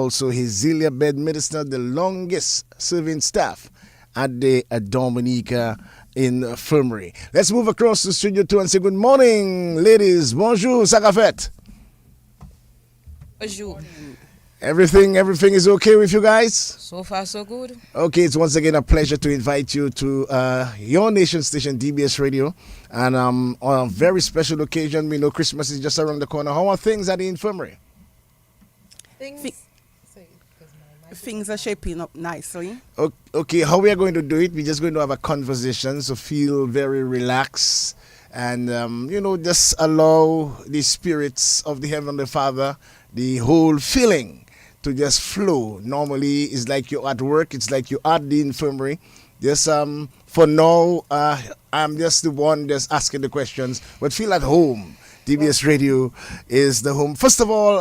also Hesilia Bed Minister, the longest serving staff at the Dominica Infirmary. Let's move across to Studio 2 and say good morning, ladies. Bonjour, Sakafet. Bonjour. Everything is okay with you guys? So far, so good. Okay, it's once again a pleasure to invite you to your nation station, DBS Radio. And on a very special occasion, we know Christmas is just around the corner. How are things at the infirmary? Things are shaping up nicely. Okay, how we are going to do it? We're just going to have a conversation, so feel very relaxed. And, just allow the spirits of the Heavenly Father, the whole feeling, to just flow. Normally, it's like you're at work. It's like you're at the infirmary. Just for now, I'm just the one just asking the questions. But feel at home. DBS Radio is the home. First of all,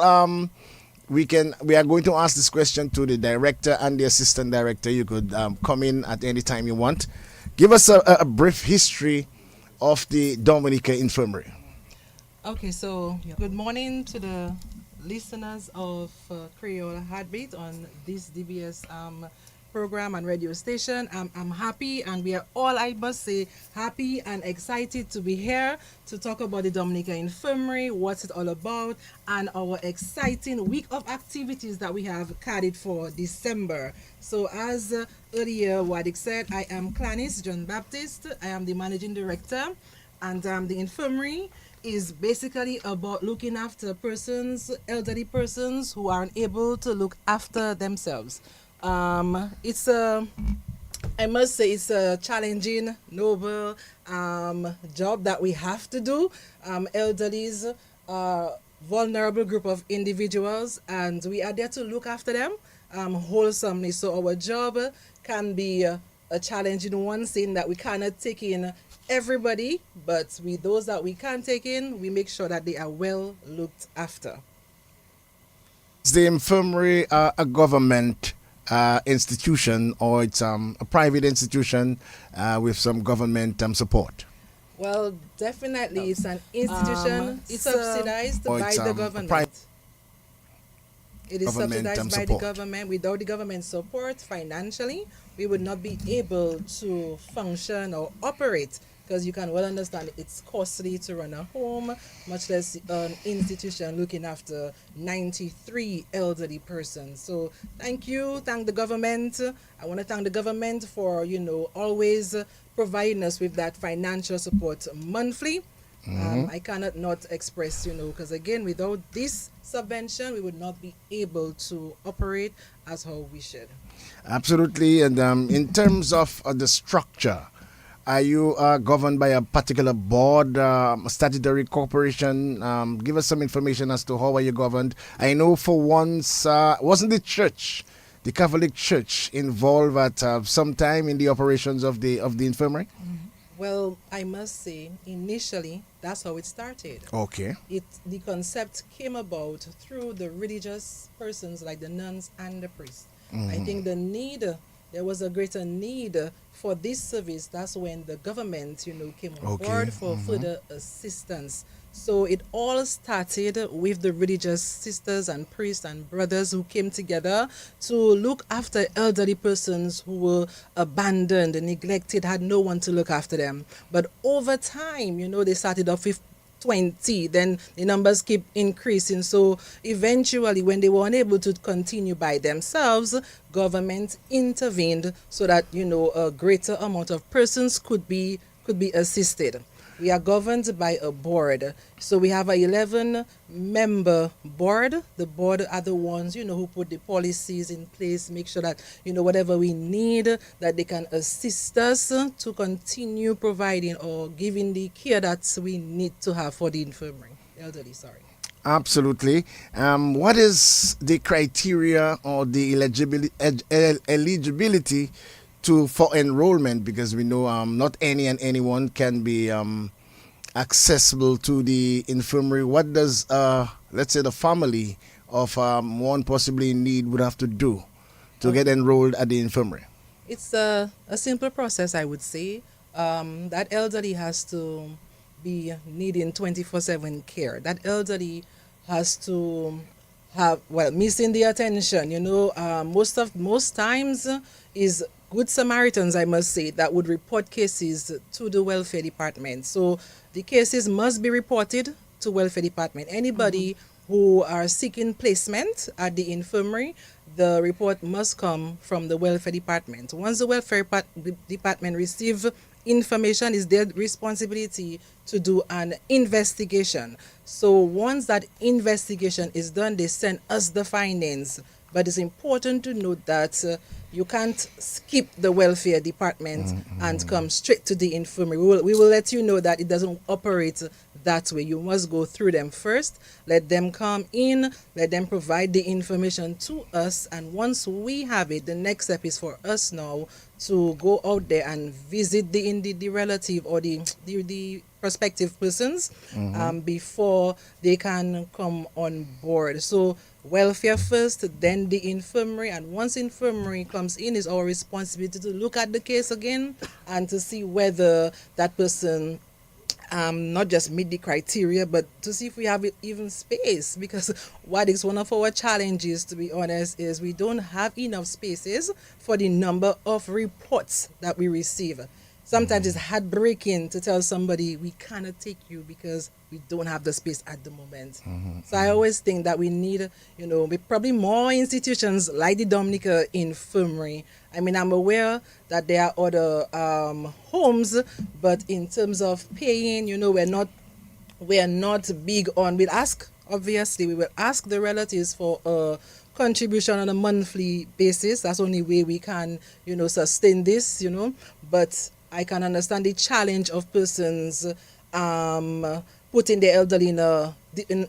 we are going to ask this question to the director and the assistant director. You could come in at any time you want. Give us a brief history of the Dominica Infirmary. Okay, so good morning to the listeners of Creole Heartbeat on this DBS program and radio station. I'm happy, and we are all, I must say, happy and excited to be here to talk about the Dominica Infirmary, what's it all about, and our exciting week of activities that we have carried for December. So as earlier Wadik said, I am Clanis John Baptist. I am the managing director, and the infirmary is basically about looking after elderly persons who are unable to look after themselves. I must say it's a challenging, noble job that we have to do. Elderlies are vulnerable group of individuals, and we are there to look after them wholesomely. So our job can be a challenging one, saying that we cannot take in everybody, but with those that we can take in, we make sure that they are well looked after. Is the infirmary a government institution, or it's a private institution with some government support? Well, definitely it's an institution. It's subsidized by the government. It is subsidized by the government. Without the government support financially, we would not be able to function or operate, because you can well understand it's costly to run a home, much less an institution looking after 93 elderly persons. So thank the government. I want to thank the government for, always providing us with that financial support monthly. I cannot not express, because again, without this subvention, we would not be able to operate as how we should. Absolutely. And in terms of the structure, are you governed by a particular board, a statutory corporation? Give us some information as to how are you governed. I know for once, wasn't the Catholic Church, involved at some time in the operations of the infirmary? Well, I must say, initially, that's how it started. Okay. The concept came about through the religious persons like the nuns and the priests. I think there was a greater need for this service. That's when the government, came on board for further assistance. So it all started with the religious sisters and priests and brothers who came together to look after elderly persons who were abandoned and neglected, had no one to look after them. But over time, they started off with 20, then the numbers keep increasing. So eventually, when they were unable to continue by themselves, government intervened so that a greater amount of persons could be assisted. We are governed by a board. So we have a 11-member board. The board are the ones, who put the policies in place, make sure that, whatever we need, that they can assist us to continue providing or giving the care that we need to have for the elderly. Absolutely. What is the criteria or the eligibility for enrollment? Because we know not any and anyone can be accessible to the infirmary. What does let's say the family of one possibly in need would have to do to get enrolled at the infirmary? It's a simple process, I would say. That elderly has to be needing 24/7 care. That elderly has to have missing the attention. Most times is good Samaritans, I must say, that would report cases to the welfare department. So the cases must be reported to welfare department. Anybody who are seeking placement at the infirmary, the report must come from the welfare department. Once the department receive information, is their responsibility to do an investigation. So once that investigation is done, they send us the findings. But it's important to note that you can't skip the welfare department and come straight to the infirmary. We will let you know that it doesn't operate that way. You must go through them first, let them come in, let them provide the information to us, and once we have it, the next step is for us now to go out there and visit the relative or the prospective persons before they can come on board. So welfare first, then the infirmary, and once infirmary comes in, it's our responsibility to look at the case again and to see whether that person not just meet the criteria, but to see if we have even space. Because what is one of our challenges, to be honest, is we don't have enough spaces for the number of reports that we receive. Sometimes it's heartbreaking to tell somebody we cannot take you because we don't have the space at the moment. So I always think that we need, probably more institutions like the Dominica Infirmary. I mean, I'm aware that there are other homes, but in terms of paying, we're not big on. We will ask the relatives for a contribution on a monthly basis. That's the only way we can, sustain this, But I can understand the challenge of persons putting the elderly in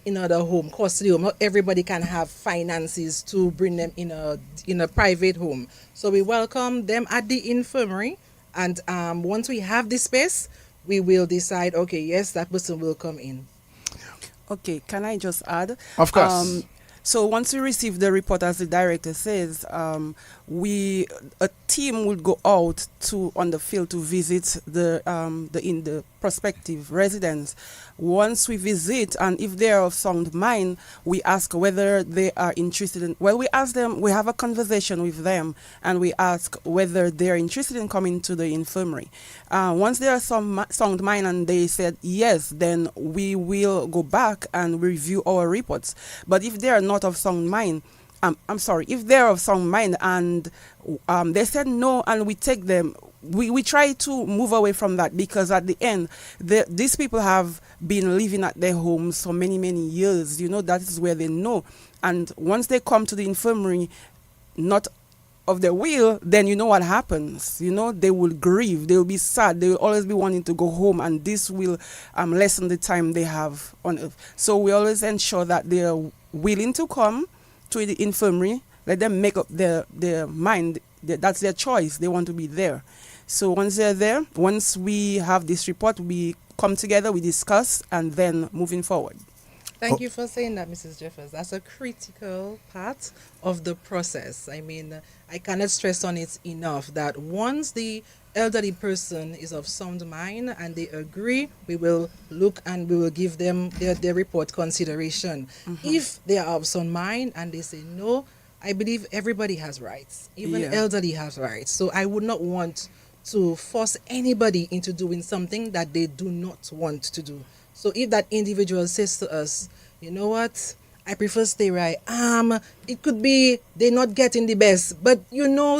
another home, costly home. Not everybody can have finances to bring them in a private home. So we welcome them at the infirmary, and once we have the space, we will decide, okay, yes, that person will come in. Okay, can I just add? Of course. So once we receive the report, as the director says, a team will go out on the field to visit the prospective residents. Once we visit, and if they are of sound mind, we ask whether they are interested in. Well, we ask them. We have a conversation with them, and we ask whether they are interested in coming to the infirmary. Once they are sound mind and they said yes, then we will go back and review our reports. But if they are not of sound mind, if they're of sound mind and they said no and we take them, we try to move away from that, because at the end, these people have been living at their homes for many, many years. That is where they know. And once they come to the infirmary, not of their will, then you know what happens. They will grieve, they will be sad, they will always be wanting to go home, and this will lessen the time they have on earth. So we always ensure that they are willing to come to the infirmary. Let them make up their mind. That's their choice. They want to be there. So once they're there, once we have this report, we come together, we discuss, and then moving forward. Thank you for saying that, Mrs. Jeffers. That's a critical part of the process. I mean, I cannot stress on it enough that once the elderly person is of sound mind and they agree, we will look and we will give them their report consideration. If they are of sound mind and they say no, I believe everybody has rights. Even elderly has rights. So I would not want to force anybody into doing something that they do not want to do. So if that individual says to us, you know what, I prefer stay where I am, it could be they're not getting the best, but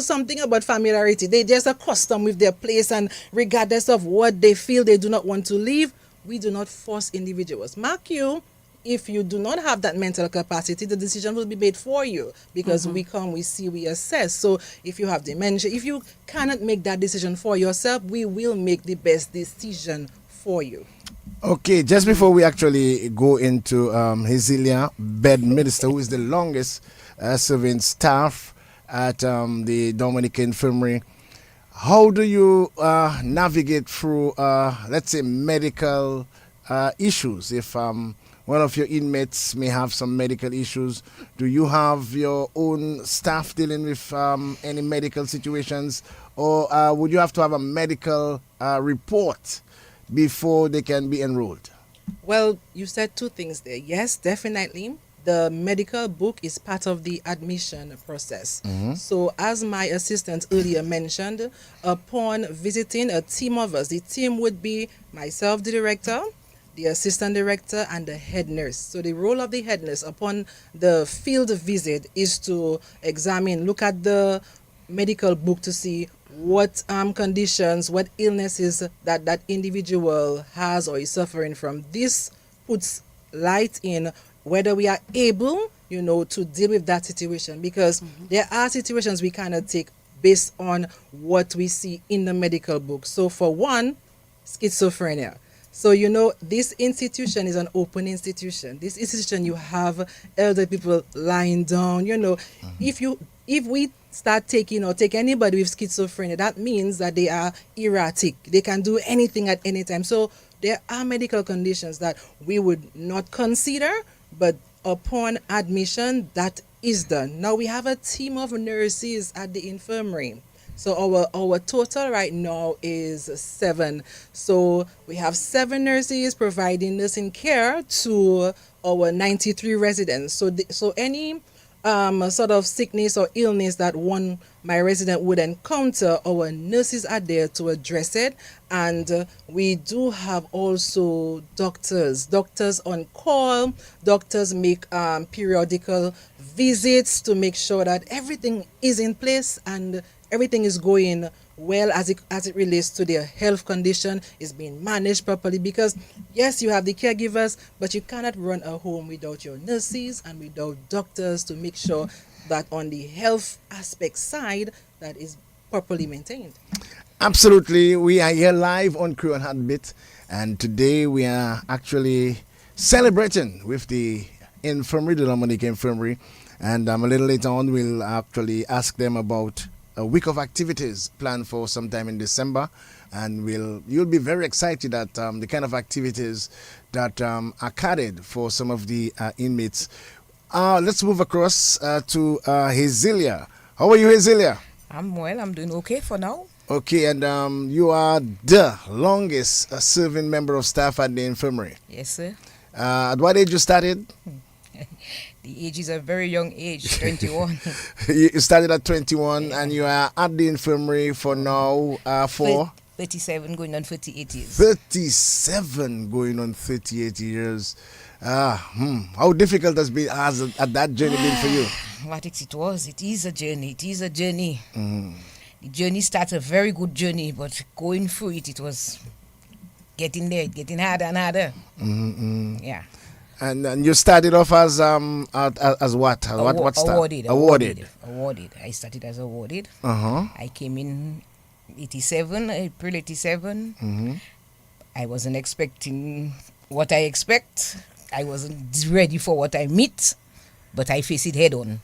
something about familiarity. They just accustomed with their place, and regardless of what they feel, they do not want to leave. We do not force individuals. Mark you, if you do not have that mental capacity, the decision will be made for you, because we come, we see, we assess. So if you have dementia, if you cannot make that decision for yourself, we will make the best decision for you. Okay, just before we actually go into Hazelia Bedminster, who is the longest serving staff at the Dominican Infirmary, how do you navigate through, let's say, medical issues? If one of your inmates may have some medical issues, do you have your own staff dealing with any medical situations, or would you have to have a medical report before they can be enrolled? Well, you said two things there. Yes, definitely. the medical book is part of the admission process. So, as my assistant earlier mentioned, upon visiting a team of us, the team would be myself, the director, the assistant director, and the head nurse. So, the role of the head nurse upon the field visit is to examine, look at the medical book to see what conditions, what illnesses that individual has or is suffering from. This puts light in whether we are able, to deal with that situation, because there are situations we cannot take based on what we see in the medical book. So for one, schizophrenia. So, this institution is an open institution. This institution, you have elder people lying down. If we start taking or take anybody with schizophrenia, that means that they are erratic. They can do anything at any time. So there are medical conditions that we would not consider, but upon admission, that is done. Now we have a team of nurses at the infirmary. So our total right now is 7. So we have 7 nurses providing nursing care to our 93 residents. So any sort of sickness or illness that my resident would encounter, our nurses are there to address it. And we do have also doctors on call. Doctors make periodical visits to make sure that everything is in place and everything is going well as it relates to their health condition, is being managed properly. Because yes, you have the caregivers, but you cannot run a home without your nurses and without doctors to make sure that on the health aspect side, that is properly maintained. Absolutely. We are here live on Creole Heartbeat, and today we are actually celebrating with the infirmary, the Dominica Infirmary, and a little later on we'll actually ask them about a week of activities planned for sometime in December, and you'll be very excited at the kind of activities that are carried for some of the inmates. Let's move across to Hazelia. How are you, Hazelia? I'm well. I'm doing okay for now. Okay, and you are the longest serving member of staff at the infirmary. Yes, sir. At what age you started? The age is a very young age, 21. You started at 21, and you are at the infirmary for now for 37 going on 38 years. 37 going on 38 years. How difficult has been at that journey been for you? What it was, it is a journey. It is a journey. The journey started a very good journey, but going through it was getting there, getting harder and harder. Yeah. And you started off as what? What staff? Awarded. I started as awarded. Uh-huh. I came in April 87. I wasn't expecting what I expect. I wasn't ready for what I meet, but I faced it head on.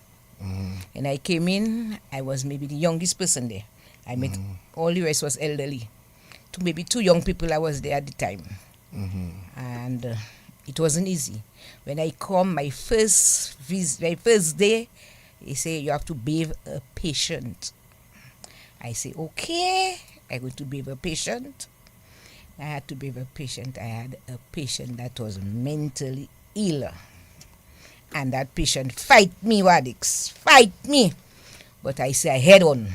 And I came in, I was maybe the youngest person there. I met all the rest was elderly. Maybe 2 young people I was there at the time. And it wasn't easy. When I come, my first day, they say you have to bathe a patient. I say, okay, I'm going to bathe a patient. I had to bathe a patient. I had a patient that was mentally ill. And that patient fight me, Wadix, fight me. But I say I head on.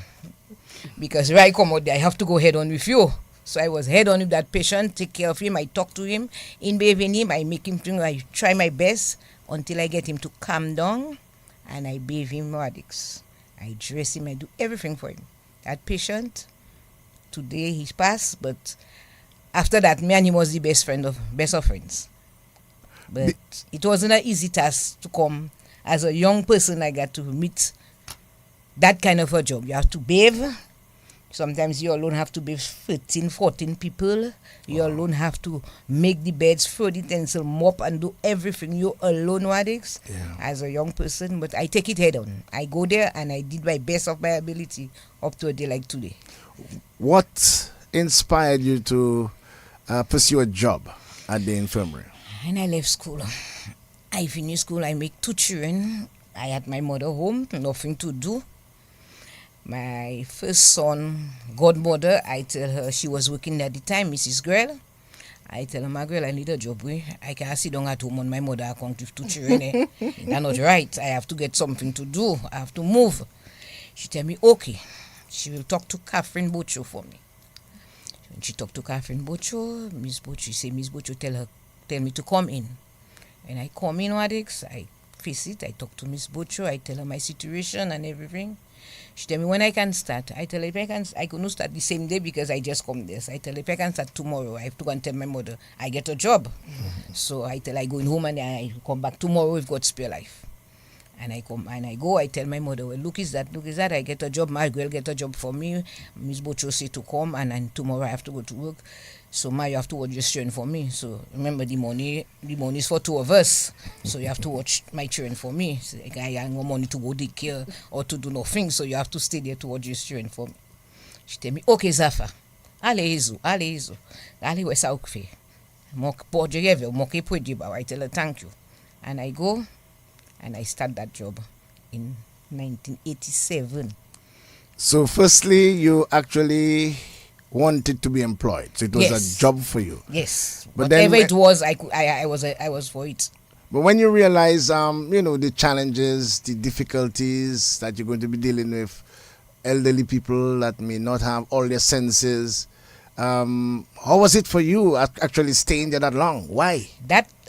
Because when I come out there, I have to go head on with you. So I was head on with that patient, take care of him, I talk to him, in bathing him, I make him think, I try my best until I get him to calm down, and I bathe him, Radix. I dress him, I do everything for him. That patient, today he's passed, but after that, me and him was the best of friends. But it wasn't an easy task to come. As a young person, I got to meet that kind of a job. You have to bathe. Sometimes you alone have to bathe 13, 14 people. You alone have to make the beds, throw the utensil, mop, and do everything. You alone, Wadix, as a young person. But I take it head on. I go there and I did my best of my ability up to a day like today. What inspired you to pursue a job at the infirmary? When I left school, I finished school, I make 2 children. I had my mother home, nothing to do. My first son, godmother, I tell her she was working at the time, Mrs. Grell. I tell her, my girl, I need a job. I can't sit down at home on my mother account with 2 children. That's not right. I have to get something to do. I have to move. She tell me, okay. She will talk to Catherine Bocho for me. When she talked to Catherine Bocho, Miss Bocho, say, Miss Bocho, tell me to come in. When I come in, Wadix, I face it. I talk to Miss Bocho. I tell her my situation and everything. She tell me when I can start. I tell her if I could not start the same day because I just come there. So I tell her if I can start tomorrow, I have to go and tell my mother I get a job. So I tell her I go in home and I come back tomorrow if God spare life. And I come and I go, I tell my mother, well, look is that, I get a job, my girl get a job for me. Miss Bocho say to come and tomorrow I have to go to work. So you have to watch your children for me. So remember the money is for 2 of us. So you have to watch my children for me. So I have no money to go daycare or to do nothing. So you have to stay there to watch your children for me. She tell me, okay, Zafa. Ale hizo. Ale wesa ukfe. Mok poje yeve, moke poje ba. I tell her thank you. And I go and I start that job in 1987. So firstly, you actually wanted to be employed. So it was Yes. a job for you. Yes. But then Whatever it was, I was for it. But when you realize, the challenges, the difficulties that you're going to be dealing with, elderly people that may not have all their senses, how was it for you actually staying there that long? Why?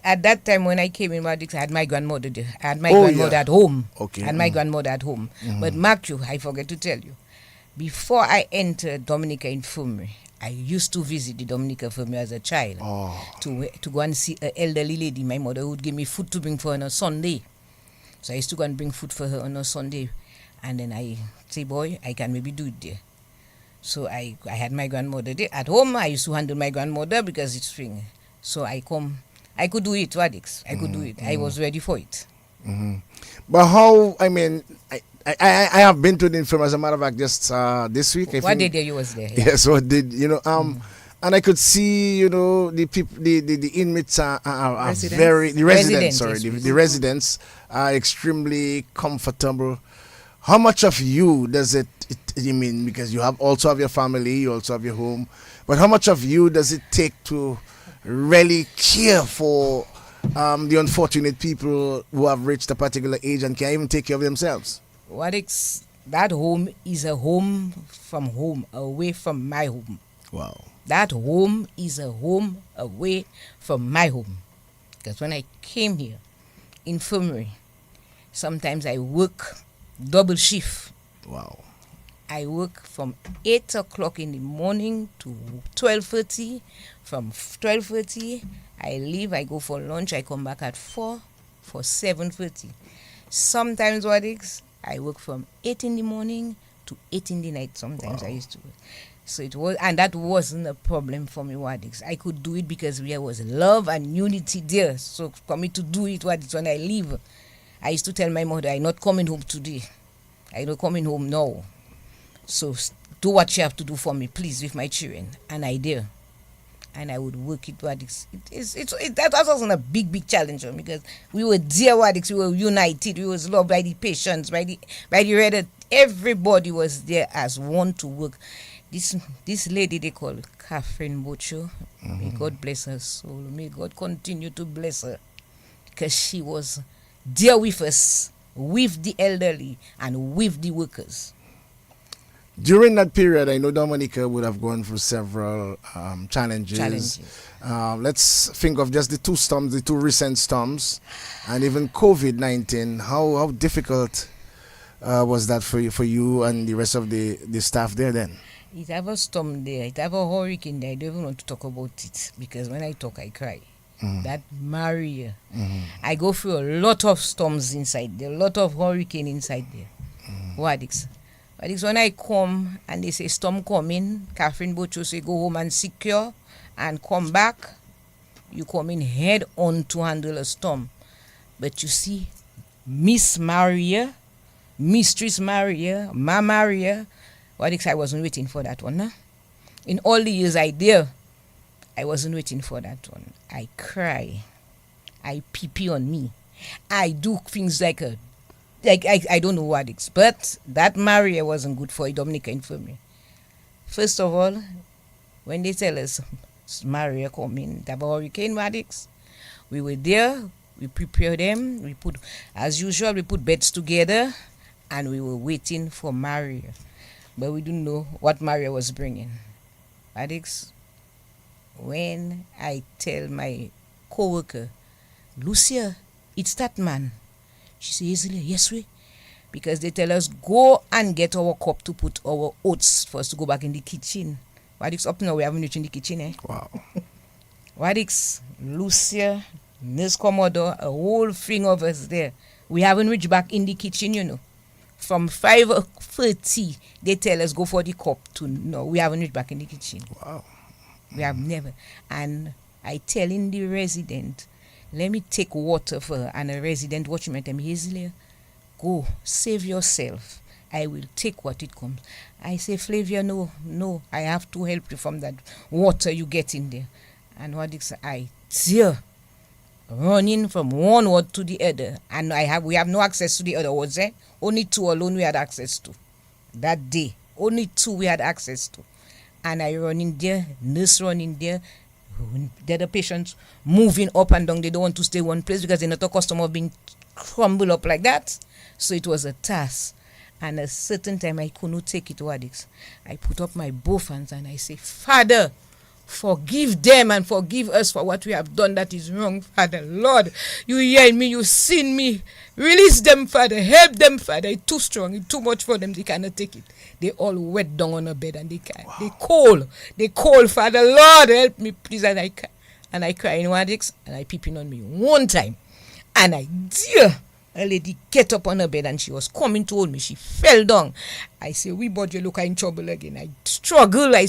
At that time when I came in Madix, I had my grandmother there. I had my Oh, grandmother yeah. at home. Okay. I had my grandmother at home. But mark you, I forget to tell you. Before I entered Dominica Infirmary, I used to visit the Dominica Infirmary as a child to go and see an elderly lady. My mother would give me food to bring for her on a Sunday. So I used to go and bring food for her on a Sunday. And then I say, boy, I can maybe do it there. So I had my grandmother there. At home, I used to handle my grandmother because it's spring. So I could do it, Wadix. I could do it. I was ready for it. But how, I have been to the infirmary, as a matter of fact, just this week. What day there you was there? Yeah. Yes, what did, and I could see, the people, the inmates are Residents. very, the residents, Residents, sorry, yes. the residents are extremely comfortable. How much of you does it, because you also have your family, you also have your home, but how much of you does it take to really care for the unfortunate people who have reached a particular age and can't even take care of themselves? Wadix, that home is a home from home, away from my home. Wow. That home is a home away from my home. Because when I came here, infirmary, sometimes I work double shift. Wow. I work from 8 o'clock in the morning to 12:30. From 12:30, I leave, I go for lunch, I come back at 4 for 7:30. Sometimes, Wadix, I work from 8 in the morning to 8 in the night. Sometimes I used to work. So it was, and that wasn't a problem for me, Wadix. I could do it because there was love and unity there. So for me to do it, Wadix, when I leave, I used to tell my mother, I'm not coming home today. I'm not coming home now. So do what you have to do for me, please, with my children. And I did. And I would work it, Wadix. That wasn't a big challenge for me because we were dear, Wadix. We were united. We was loved by the patients, by the reader. Everybody was there as one to work. This lady they call Catherine Bocho. May God bless her soul. May God continue to bless her because she was there with us, with the elderly and with the workers. During that period, I know Dominica would have gone through several challenges. Let's think of just the two recent storms, and even COVID-19. How difficult was that for you and the rest of the staff there then? It have a storm there. It have a hurricane there. I don't even want to talk about it because when I talk, I cry. That Maria. I go through a lot of storms inside there, a lot of hurricane inside there. Wadix. Wadix, when I come and they say storm coming, Catherine Bocho say go home and secure and come back. You come in head on to handle a storm. But you see, Miss Maria, Mistress Maria, Ma Maria, Wadix, I wasn't waiting for that one. Huh? In all the years I did, I wasn't waiting for that one. I cry. I pee on me. I do things like I don't know what it's, but that Maria wasn't good for a Dominica Infirmary. First of all, when they tell us Maria coming. There was hurricane, Maddox. We were there. We prepared them. We put, as usual, we put beds together, and we were waiting for Maria. But we didn't know what Maria was bringing. Maddox, when I tell my co-worker, Lucia, it's that man. She says, easily, yes, we. Because they tell us, go and get our cup to put our oats for us to go back in the kitchen. Maddox, up now we haven't reached in the kitchen, eh? Wow. Maddox, Lucia, Nurse Commodore, a whole thing of us there. We haven't reached back in the kitchen, you know. From 5:30, they tell us go for the cup to no, we haven't reached back in the kitchen. Wow. We have never. And I telling the resident, let me take water for her. And a resident watch me tell me, Hazel, go, save yourself. I will take what it comes. I say, Flavia, no, I have to help you from that water you get in there. And what is I tear running from one ward to the other, and we have no access to the other wards. Only 2 alone we had access to that day. Only 2 we had access to, and I run in there, nurse run in there. The other patients moving up and down. They don't want to stay one place because they're not accustomed of being crumbled up like that. So it was a task. And a certain time I could not take it, Wadix. I put up my both hands and I say, Father, forgive them and forgive us for what we have done that is wrong, Father. Lord, you hear me, you seen me. Release them, Father. Help them, Father. It's too strong. It's too much for them. They cannot take it. They all wet down on a bed and they can't. Wow. They call, Father. Lord, help me, please. And I cry in Wadix and I peeping on me one time. And I dear. A lady get up on her bed and she was coming to hold me. She fell down. I say, we body look in trouble again. I struggle. I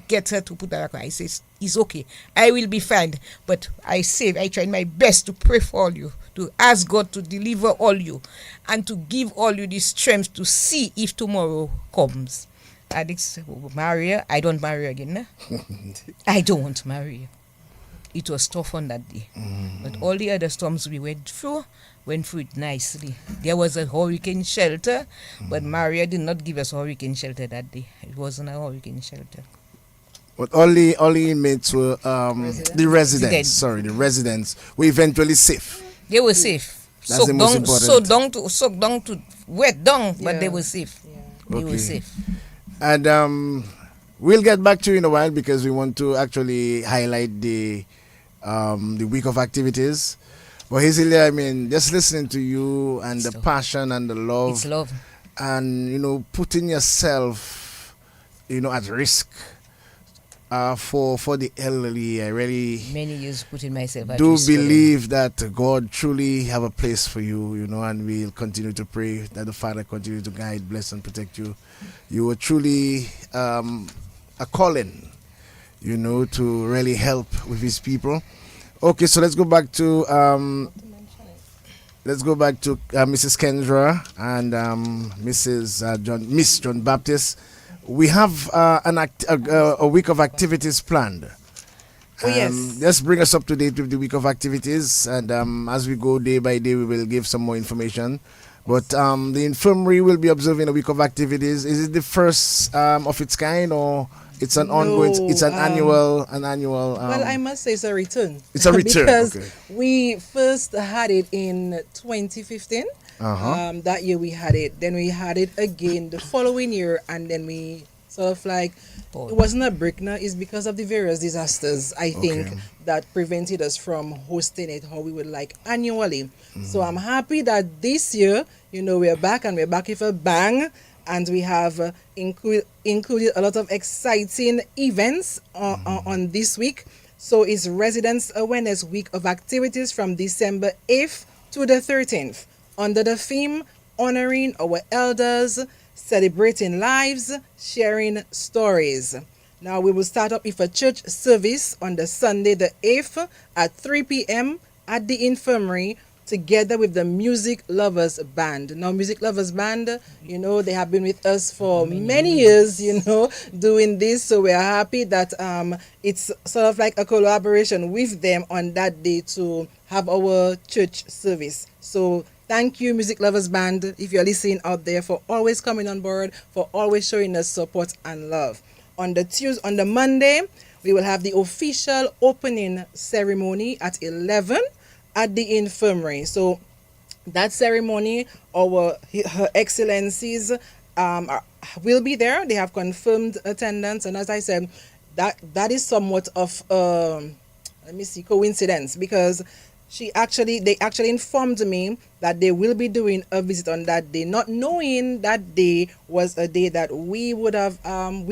get her to put her. I say, it's okay. I will be fine. But I tried my best to pray for all you, to ask God to deliver all you, and to give all you the strength to see if tomorrow comes. And it's Maria. I don't marry again. Nah? I don't want to marry. It was tough on that day. But all the other storms we went through it nicely. There was a hurricane shelter, but Maria did not give us a hurricane shelter that day. It wasn't a hurricane shelter. But all the inmates were the residents were eventually safe. They were safe. That's the most important. Soaked down to wet down, but they were safe. Yeah. They were safe. And we'll get back to you in a while because we want to actually highlight the week of activities. But Hazel, I mean, just listening to you and the passion and the love. It's love. And, putting yourself, at risk for the elderly. I really many years putting myself at do risk believe that God truly have a place for you, and we'll continue to pray that the Father continue to guide, bless, and protect you. You were truly a calling, to really help with His people. Okay, so let's go back to Mrs. Kendra and Miss John Baptist. We have a week of activities planned. Oh, yes. Just bring us up to date with the week of activities, and as we go day by day, we will give some more information. But the infirmary will be observing a week of activities. Is it the first of its kind, or it's an ongoing? It's an annual. Well, I must say it's a return. It's a return because we first had it in 2015. That year we had it. Then we had it again the following year, and then we sort of like. It wasn't a break now. It's because of the various disasters, I think, that prevented us from hosting it how we would like annually. So I'm happy that this year, we're back and we're back with a bang. And we have included a lot of exciting events on this week. So it's Residents Awareness Week of activities from December 8th to the 13th under the theme Honoring Our Elders, Celebrating Lives, Sharing Stories. Now we will start up with a church service on the Sunday the 8th at 3 p.m. at the infirmary together with the Music Lovers Band. Now Music Lovers Band, they have been with us for many years, doing this. So we are happy that it's sort of like a collaboration with them on that day to have our church service. So thank you, Music Lovers Band, if you're listening out there, for always coming on board, for always showing us support and love. On the Monday, we will have the official opening ceremony at 11 at the infirmary. So that ceremony, Her Excellencies will be there. They have confirmed attendance, and as I said, that is somewhat of let me see, coincidence, because they actually informed me that they will be doing a visit on that day, not knowing that day was a day that we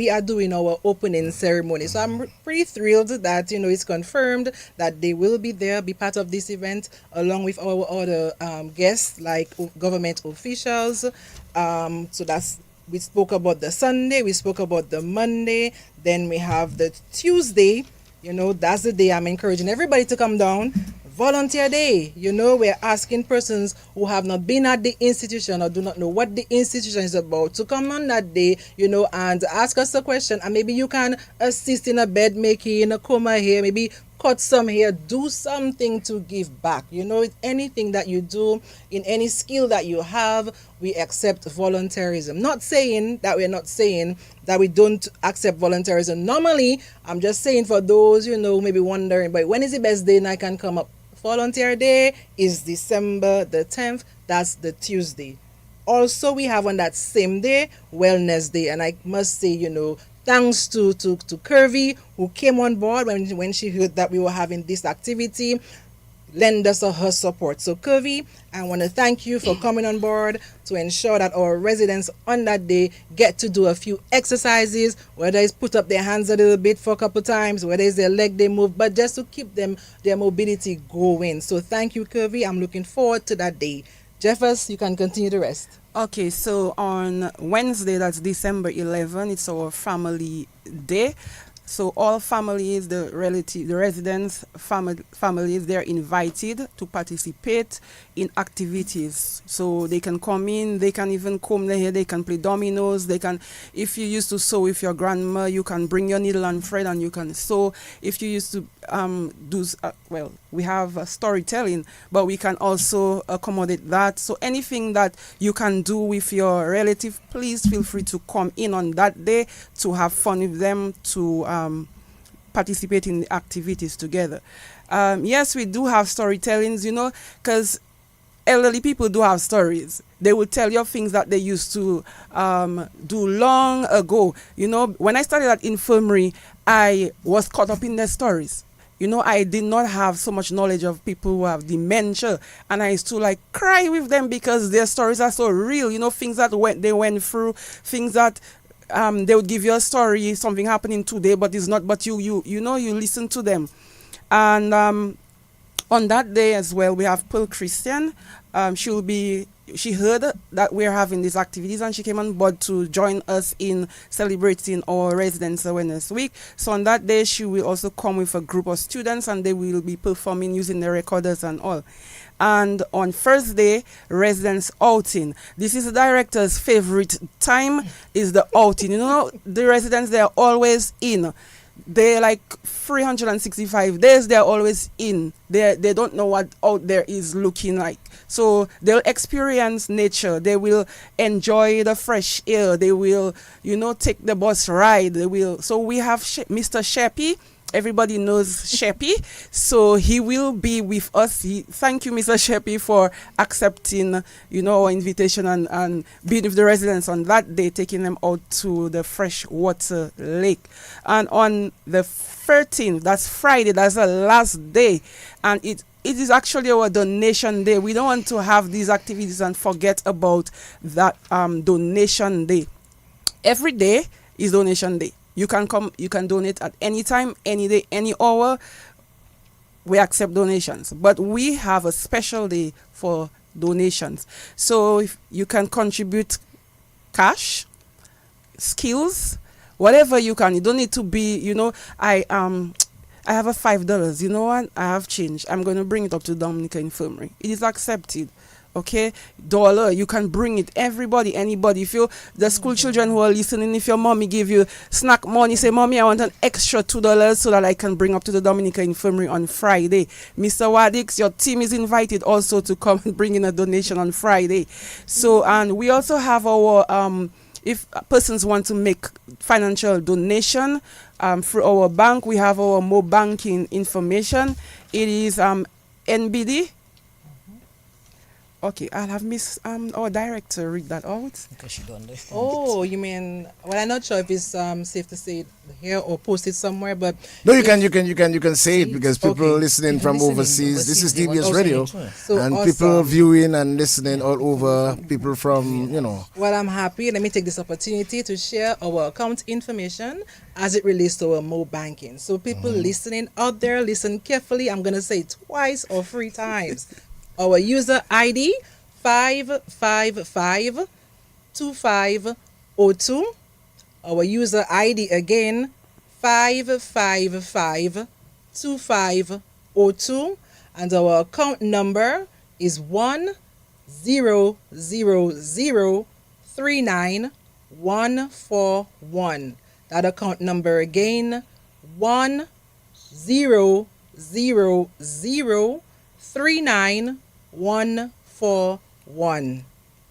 are doing our opening ceremony. So I'm pretty thrilled that it's confirmed that they will be there, be part of this event, along with our other guests like government officials. So that's we spoke about the Sunday, we spoke about the Monday, then we have the Tuesday. That's the day I'm encouraging everybody to come down. Volunteer Day. We're asking persons who have not been at the institution or do not know what the institution is about to come on that day, and ask us a question. And maybe you can assist in a bed making, a coma hair, maybe cut some hair, do something to give back. Anything that you do in any skill that you have, we accept volunteerism. Not saying that we're not saying that we don't accept volunteerism. Normally, I'm just saying for those, maybe wondering, but when is the best day and I can come up? Volunteer Day is December the 10th. That's the Tuesday. Also, we have on that same day, Wellness Day. And I must say, thanks to Curvy, who came on board when she heard that we were having this activity, lend us her support. So Curvy, I want to thank you for coming on board to ensure that our residents on that day get to do a few exercises, whether it's put up their hands a little bit for a couple times, whether it's their leg they move, but just to keep their mobility going. So thank you, Curvy. I'm looking forward to that day. Jeffers, you can continue the rest. Okay, so on Wednesday, that's December 11, it's our family day. So all families, the residents, families, they're invited to participate in activities. So they can come in, they can even comb their hair, they can play dominoes, if you used to sew with your grandma, you can bring your needle and thread and you can sew. If you used to we have storytelling, but we can also accommodate that. So anything that you can do with your relative, please feel free to come in on that day to have fun with them, to participate in the activities together. Yes, we do have storytellings, because elderly people do have stories. They will tell you things that they used to do long ago. When I started at infirmary, I was caught up in their stories. I did not have so much knowledge of people who have dementia, and I used to cry with them because their stories are so real. Things that they went through, things that they would give you a story, something happening today, but it's not. But you listen to them, and on that day as well, we have Pearl Christian. She heard that we're having these activities and she came on board to join us in celebrating our Residence Awareness Week. So on that day, she will also come with a group of students and they will be performing using the recorders and all. And on Thursday, residence outing. This is the director's favorite time, is the outing. The residents, they are always in. They're 365 days, they're always in. They don't know what out there is looking like. So they'll experience nature. They will enjoy the fresh air. They will, take the bus ride. They will. So we have Mr. Sheppy. Everybody knows Sheppy. So he will be with us. Thank you, Mr. Sheppy, for accepting, our invitation and being with the residents on that day, taking them out to the freshwater lake. And on the 13th, that's Friday, that's the last day. And it is actually our donation day. We don't want to have these activities and forget about that donation day. Every day is donation day. You can come, you can donate at any time, any day, any hour. We accept donations. But we have a special day for donations. So if you can contribute cash, skills, whatever you can. You don't need to be, I have a $5. You know what? I have change. I'm going to bring it up to Dominica Infirmary. It is accepted. Okay, dollar, you can bring it. Everybody, anybody. If the school children who are listening, if your mommy give you snack money, say, Mommy, I want an extra $2 so that I can bring up to the Dominica Infirmary on Friday. Mr. Wadix, your team is invited also to come and bring in a donation on Friday. So, and we also have our if persons want to make financial donation through our bank, we have our mobile banking information. It is NBD. Okay, I'll have Miss our director read that out. Because she don't understand. Oh, you mean? Well, I'm not sure if it's safe to say it here or post it somewhere, but No, you can say it because people Okay. listening from Listening overseas. This is overseas, they want DBS to Radio, listen to it. So and awesome. people viewing and listening all over. People from Well, I'm happy. Let me take this opportunity to share our account information as it relates to our mobile banking. So people listening out there, listen carefully. I'm going to say it twice or 3 times. Our user ID 5552502. Our user ID again 5552502, and our account number is 100039141. That account number again 100039141.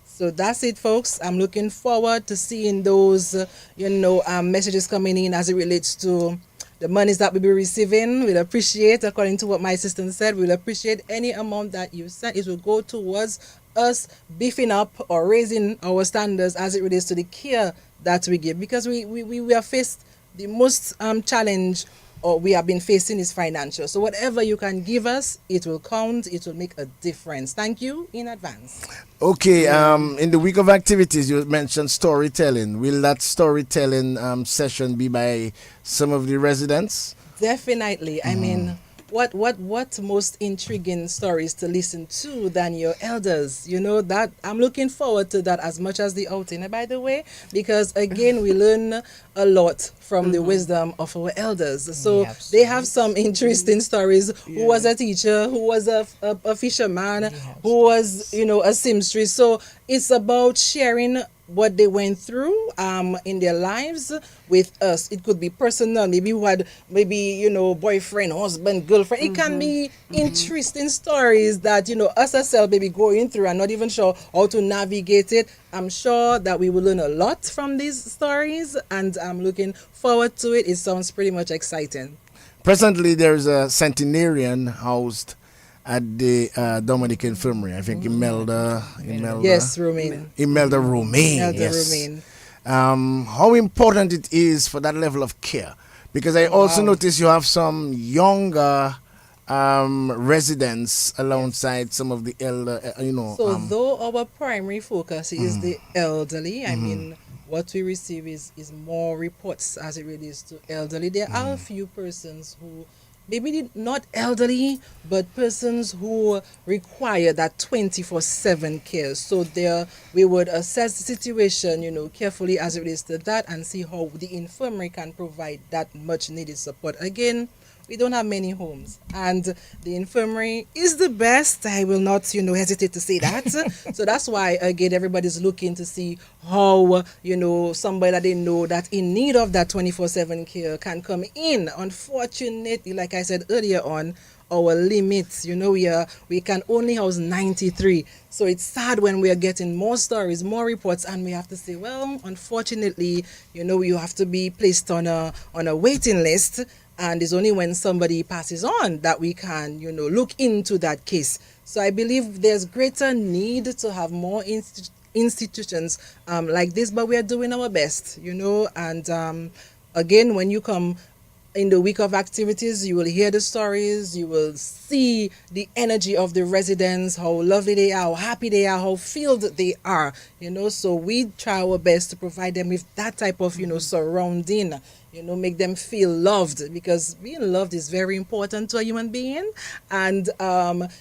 So that's it, folks. I'm looking forward to seeing those, messages coming in as it relates to the monies that we'll be receiving. We'll appreciate, according to what my assistant said, we'll appreciate any amount that you send. It will go towards us beefing up or raising our standards as it relates to the care that we give. Because we are faced the most challenge or we have been facing is financial. So whatever you can give us, it will count. It will make a difference. Thank you in advance. Okay, in the week of activities, you mentioned storytelling. Will that storytelling session be by some of the residents? Definitely. I mean, what most intriguing stories to listen to than your elders? That I'm looking forward to that as much as the outing. And by the way, because again, we learn a lot from the wisdom of our elders. So Yeah, they have some interesting stories. Who was a teacher? Who was a fisherman? Who was a seamstress? So it's about sharing what they went through in their lives with us. It could be personal, maybe who had boyfriend, husband, girlfriend. It can be interesting stories that us ourselves maybe going through and not even sure how to navigate it. I'm sure that we will learn a lot from these stories, and I'm looking forward to it. It sounds pretty much exciting. Presently, there's a centenarian housed at the Dominican Infirmary. I think Imelda. Yes, Romaine. Imelda Romaine. Elder Yes. Romaine. How important it is for that level of care, because I also notice you have some younger residents alongside some of the elder. So though our primary focus is the elderly, I mean, what we receive is more reports as it relates to elderly. There are a few persons who maybe not elderly, but persons who require that 24/7 care. So there, we would assess the situation, carefully as it relates to that, and see how the infirmary can provide that much needed support. Again, we don't have many homes, and the infirmary is the best. I will not, hesitate to say that. So that's why, again, everybody's looking to see how, somebody that they know that in need of that 24/7 care can come in. Unfortunately, like I said earlier on, our limits, we can only house 93. So it's sad when we are getting more stories, more reports, and we have to say, well, unfortunately, you have to be placed on a waiting list. And it's only when somebody passes on that we can, look into that case. So I believe there's greater need to have more institutions like this, but we are doing our best, And again, when you come in the week of activities, you will hear the stories, you will see the energy of the residents, how lovely they are, how happy they are, how filled they are, So we try our best to provide them with that type of, surrounding, make them feel loved, because being loved is very important to a human being. And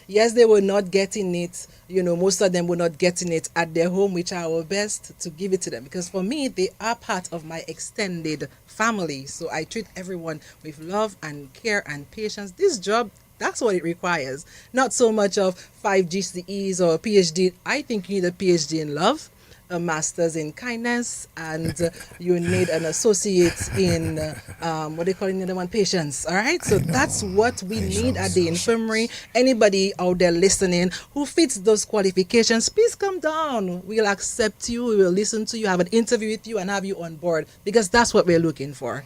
yes, they were not getting it, most of them were not getting it at their home. We try our best to give it to them, because for me, they are part of my extended family. So I treat everyone with love and care and patience. This job, that's what it requires. Not so much of 5 GCEs or a PhD. I think you need a PhD in love, a master's in kindness, and you need an associate in what they call in the other one, patience. All right, so that's what we need at the infirmary. Anybody out there listening who fits those qualifications, please come down. We'll accept you. We will listen to you, have an interview with you, and have you on board, because that's what we're looking for.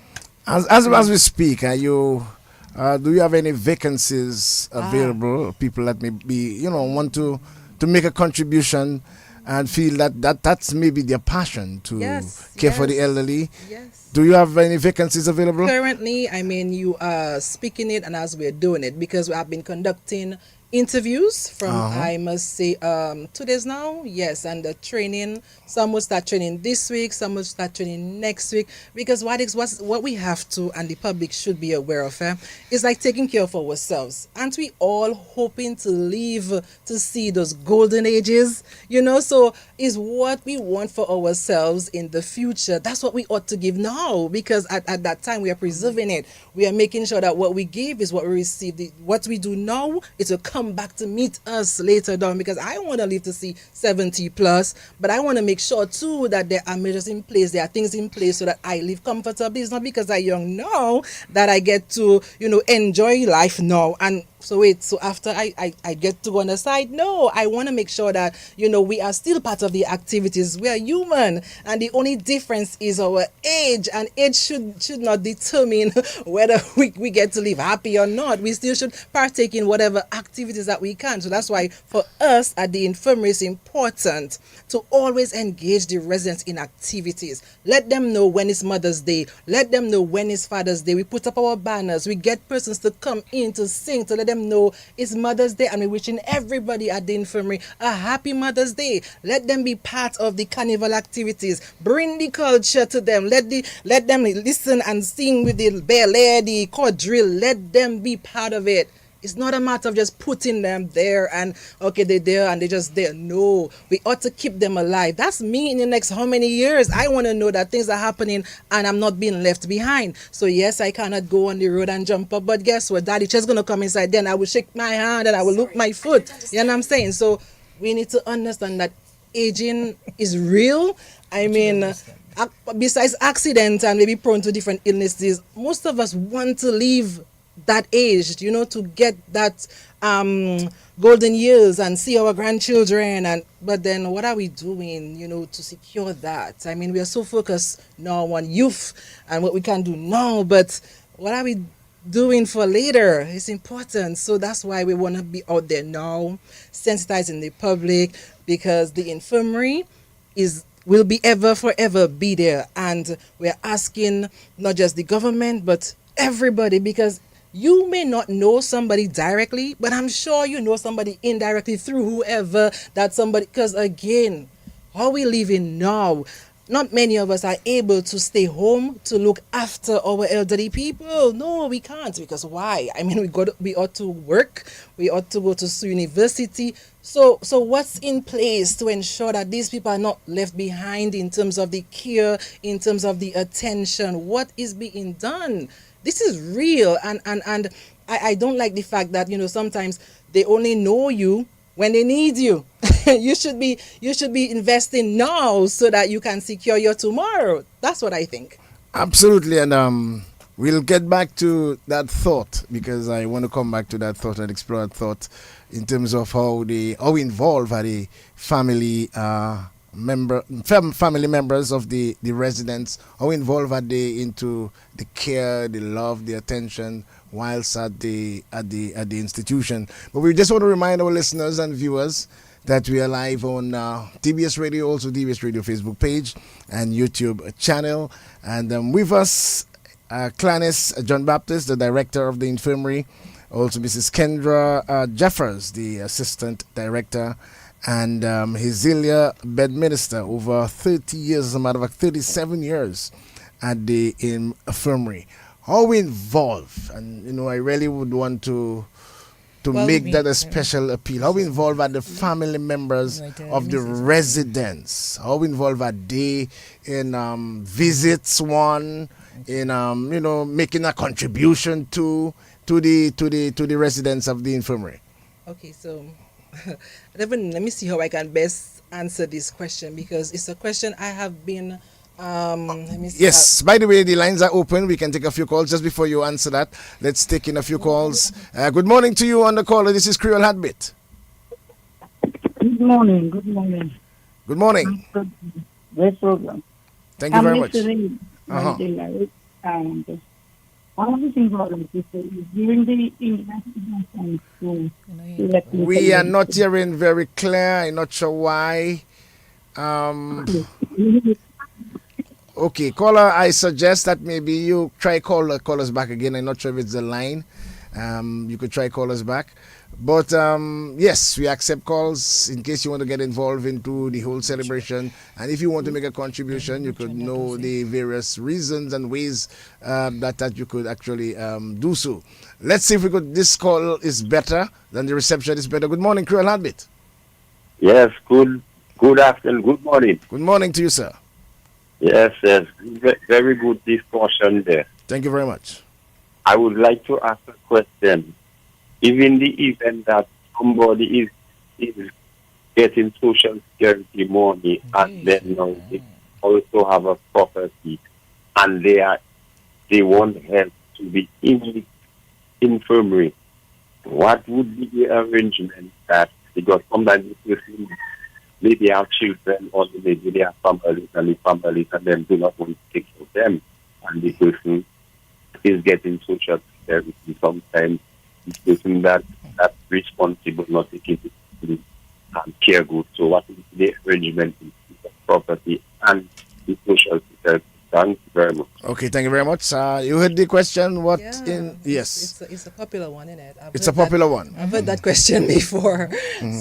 As we speak, do you have any vacancies available? People that may be, want to make a contribution and feel that's maybe their passion to care for the elderly. Yes. Do you have any vacancies available? Currently, you are speaking it, and as we're doing it, because we have been conducting interviews from, I must say, 2 days now. Yes, and the training, some will start training this week, some will start training next week, because what we have to, and the public should be aware of, is like taking care of ourselves. Aren't we all hoping to live to see those golden ages? So is what we want for ourselves in the future. That's what we ought to give now, because at that time we are preserving it. We are making sure that what we give is what we receive. What we do now, it will come back to meet us later down, because I want to live to see 70 plus, but I want to make sure too that there are measures in place, there are things in place so that I live comfortably. It's not because I'm young now that I get to enjoy life now, and so after I get to go on the side. No, I want to make sure that we are still part of the activities. We are human, and the only difference is our age, and age should not determine whether we get to live happy or not. We still should partake in whatever activities that we can. So that's why for us at the infirmary, it's important to always engage the residents in activities. Let them know when it's Mother's Day. Let them know when it's Father's Day. We put up our banners. We get persons to come in to sing, to let them know it's Mother's Day, and we're wishing everybody at the infirmary a happy Mother's Day. Let them be part of the carnival activities. Bring the culture to them. Let them listen and sing with the ballet, the quadrille. Let them be part of it. It's not a matter of just putting them there and okay, they're there and they're just there. No, we ought to keep them alive. That's me in the next how many years. I want to know that things are happening and I'm not being left behind. So yes, I cannot go on the road and jump up, but guess what? Daddy just gonna come inside. Then I will shake my hand and I will look my foot. You know what I'm saying? So we need to understand that aging is real. Besides accidents and maybe prone to different illnesses, most of us want to live that age, to get that golden years and see our grandchildren, but then what are we doing, to secure that? We are so focused now on youth and what we can do now, but what are we doing for later? It's important. So that's why we want to be out there now, sensitizing the public, because the infirmary will be forever be there, and we're asking not just the government but everybody, because you may not know somebody directly, but I'm sure you know somebody indirectly through whoever that somebody, because again, how we living now, not many of us are able to stay home to look after our elderly people. No, we can't, because why? We ought to work, we ought to go to university. So what's in place to ensure that these people are not left behind in terms of the care, in terms of the attention? What is being done? This is real, and I don't like the fact that sometimes they only know you when they need you. you should be investing now so that you can secure your tomorrow. That's what I think. Absolutely, and we'll get back to that thought, because I want to come back to that thought and explore that thought in terms of how involved are the family family members of the residents. How involved are they into the care, the love, the attention whilst at the institution? But we just want to remind our listeners and viewers that we are live on TBS Radio, also TBS Radio Facebook page and YouTube channel, and with us Clanis John Baptist, the director of the infirmary, also Mrs. Kendra Jeffers, the assistant director, and Hazelia Bedminster, over 30 years, as a matter of fact 37 years at the infirmary. How involved, and I really would want to make that a special appeal. How involved are the family members of the residents? How involved are they in visits, in making a contribution to the residents of the infirmary? Okay, so let me see how I can best answer this question because it's a question I have been. Let me see. Yes, by the way, the lines are open. We can take a few calls. Just before you answer that, let's take in a few calls. Good morning to you on the caller. This is Creole Heartbeat. Good morning. Good morning. Good morning. Great program. Thank you very much. Listening. Uh-huh. And one of the things I want to say is during the international school, We are not hearing very clear. I'm not sure why. Okay, caller, I suggest that maybe you try call us back again. I'm not sure if it's the line. You could try call us back. But yes, we accept calls in case you want to get involved into the whole celebration. And if you want to make a contribution, you could know the various reasons and ways that you could actually do so. Let's see if this call is better than the reception is better. Good morning, Creole Heartbeat. Yes, good afternoon, good morning. Good morning to you, sir. Yes, very good discussion there. Thank you very much. I would like to ask a question. If in the event that somebody is getting social security money and then now they also have a property and they want help to be in the infirmary, what would be the arrangement that because sometimes maybe have children or maybe they have families and then do not want to take care of them and the person is getting social security sometimes the person that responsible not taking it and care good. So what is the arrangement in the property and the social security? Thank you very much. Okay, thank you very much. You heard the question. Yes. It's a popular one, isn't it? It's a popular one. I've heard that question before.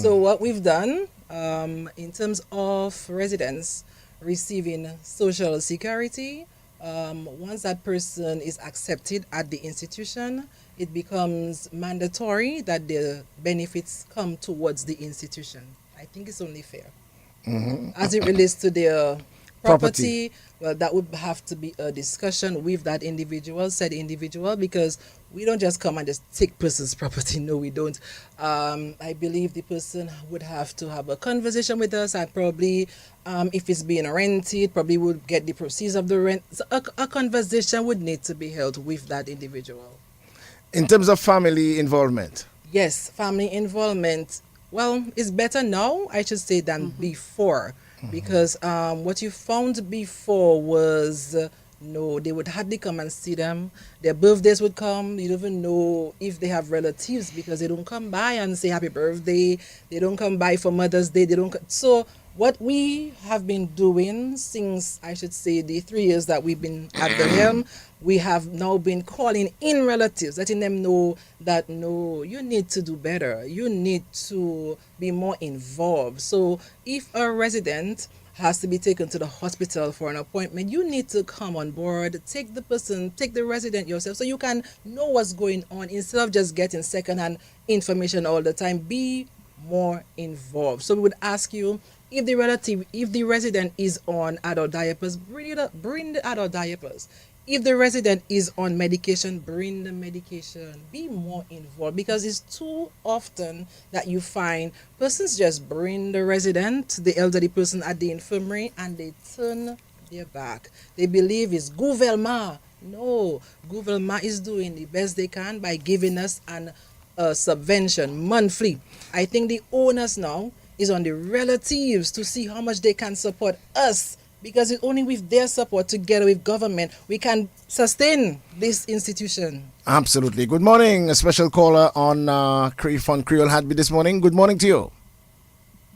So what we've done in terms of residents receiving social security, once that person is accepted at the institution, it becomes mandatory that the benefits come towards the institution. I think it's only fair. As it relates to their property, well, that would have to be a discussion with that said individual, because we don't just come and just take person's property. No, we don't. I believe the person would have to have a conversation with us, and probably, if it's being rented, probably would get the proceeds of the rent. So a conversation would need to be held with that individual. In terms of family involvement? Yes, family involvement. Well, it's better now, I should say, than before. Because what you found before was, no, they would hardly come and see them. Their birthdays would come. You don't even know if they have relatives because they don't come by and say happy birthday. They don't come by for Mother's Day. So what we have been doing since, I should say, the 3 years that we've been at the helm, we have now been calling in relatives, letting them know that, no, you need to do better. You need to be more involved. So if a resident has to be taken to the hospital for an appointment, you need to come on board, take the resident yourself so you can know what's going on instead of just getting secondhand information all the time. Be more involved. So we would ask you, if the resident is on adult diapers, bring the adult diapers. If the resident is on medication, bring the medication. Be more involved, because it's too often that you find persons just bring the resident, the elderly person, at the infirmary and they turn their back. They believe it's gouvernement. No, gouvernement is doing the best they can by giving us a subvention monthly. I think the onus now is on the relatives to see how much they can support us, because it's only with their support together with government we can sustain this institution. Absolutely. Good morning. A special caller on Creole Heartbeat this morning. Good morning to you.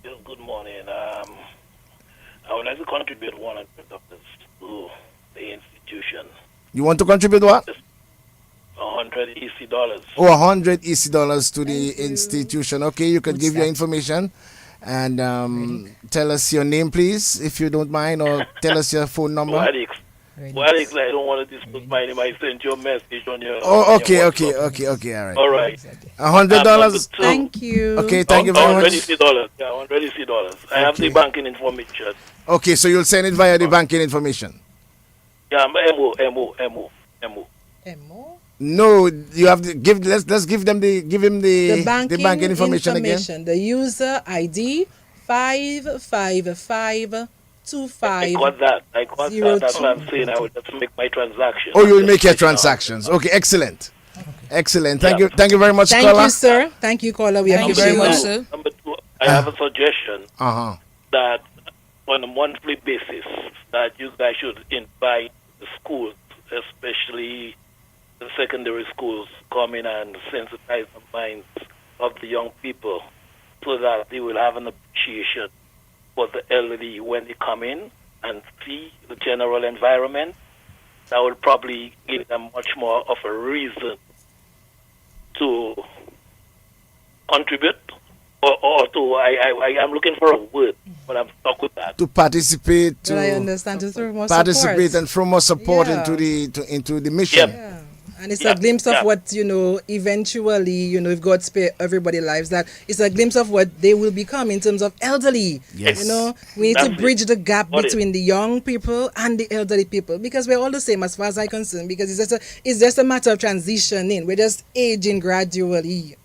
Yes, good morning. I would like to contribute $100 to the institution. You want to contribute what? 100 EC dollars. Oh, 100 EC dollars to the institution. Okay, you could give your information and tell us your name, please, if you don't mind, or tell us your phone number. Alex, I don't want to discuss my name. I sent you a message on your. Oh, okay, your okay, all right. All right. $100. Thank you. Okay, thank you very much. $100. Yeah, $100. I have the banking information. Okay, so you'll send it via the banking information. Yeah, MO. No, you have to give. Let's give him the banking information again. The user ID 555 I got that. That's what I'm saying. I would just make my transaction. Oh, you will make your transactions. Okay, excellent. Excellent. Thank you. Thank you very much, Thank caller. you, sir. Thank you, caller. We Thank you appreciate very much, that. sir. Number two, I have a suggestion Uh-huh. that on a monthly basis that you guys should invite the schools, especially the secondary schools, come in and sensitize the minds of the young people so that they will have an appreciation for the elderly when they come in and see the general environment. That will probably give them much more of a reason to contribute or to, I'm looking for a word, but I'm stuck with that. To participate, But I to understand to throw more participate support. and throw more support Yeah. into the mission. Yep. Yeah. And it's Yeah, a glimpse of yeah. what, eventually, if God spare everybody lives, that it's a glimpse of what they will become in terms of elderly. Yes. We need to That's it. bridge the gap Got it. between the young people and the elderly people, because we're all the same as far as I'm concerned, because it's just a matter of transitioning. We're just aging gradually.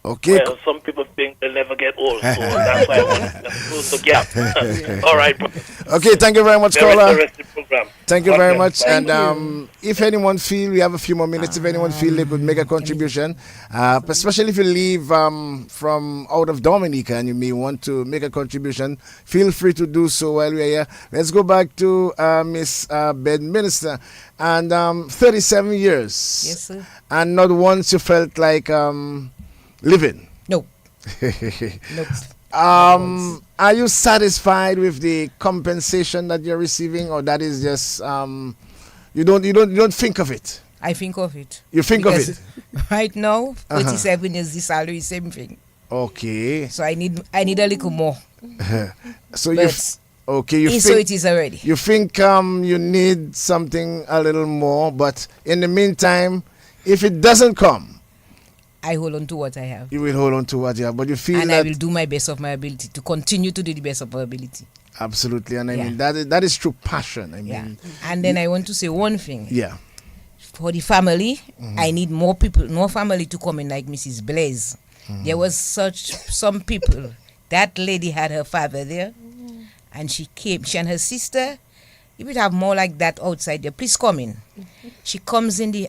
Okay. Well, some people think they'll never get old, so that's why I want to close the gap. All right, bro. Okay, thank you very much, Very caller. interesting program. Thank you God very bless. much. And if anyone feel, we have a few more minutes, if anyone feel they could make a contribution, especially if you leave from out of Dominica and you may want to make a contribution, feel free to do so while we're here. Let's go back to Miss Bedminster. And 37 years. Yes, sir. And not once you felt like living. Nope. Nope. Are you satisfied with the compensation that you're receiving, or that is just you don't think of it? I think of it. You think of Because it. right now, 37 is the salary, same thing. Okay. So I need a little more. So But you so think it is already. you think you need something a little more, but in the meantime, if it doesn't come, I hold on to what I have. you will hold on to what you have. But you feel And I that will do my best of my ability to continue to do the best of my ability. absolutely, and I Yeah. mean that is true passion. I Yeah. mean, And then I want to say one thing. yeah. For the family, I need more people, more family to come in like Mrs. Blaze. There was some people. That lady had her father there, and she and her sister. You would have more like that outside there. Please come in.